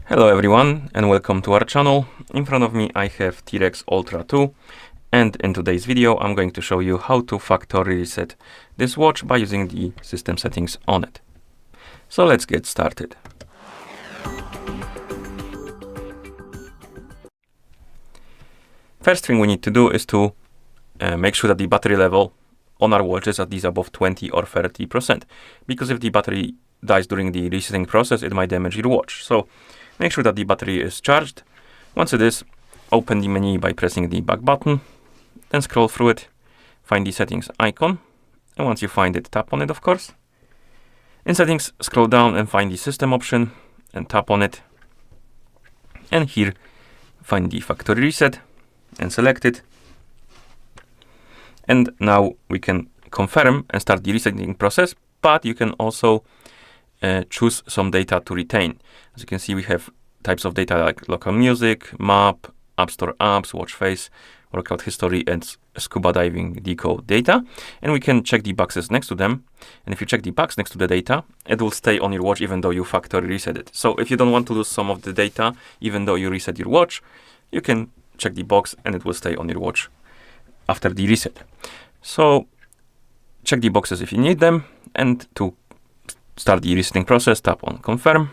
Hello everyone and welcome to our channel. In front of me I have T-Rex Ultra 2, and in today's video I'm going to show you how to factory reset this watch by using the system settings on it. So let's get started. First thing we need to do is to make sure that the battery level on our watch is at least above 20 or 30%, because if the battery dies during the resetting process, it might damage your watch. So make sure that the battery is charged. Once it is, open the menu by pressing the back button, then scroll through it, find the settings icon, and once you find it, tap on it, of course. In settings, scroll down and find the system option, and tap on it. And here, find the factory reset, and select it. And now we can confirm and start the resetting process, but you can also choose some data to retain. As you can see, we have types of data like local music, map, App Store apps, watch face, workout history, and scuba diving deco data. And we can check the boxes next to them. And if you check the box next to the data, it will stay on your watch even though you factory reset it. So if you don't want to lose some of the data, even though you reset your watch, you can check the box and it will stay on your watch after the reset. So check the boxes if you need them, and to start the resetting process, tap on confirm,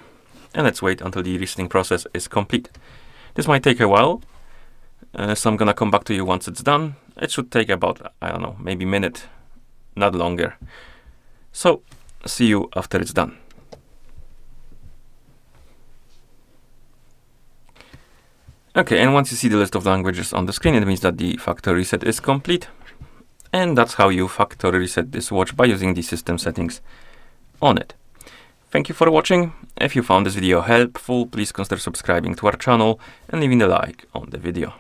and let's wait until the resetting process is complete. This might take a while, so I'm gonna come back to you once it's done. It should take about, I don't know, maybe a minute, not longer. So see you after it's done. Okay, and once you see the list of languages on the screen, it means that the factory reset is complete. And that's how you factory reset this watch by using the system settings on it. Thank you for watching. If you found this video helpful, please consider subscribing to our channel and leaving a like on the video.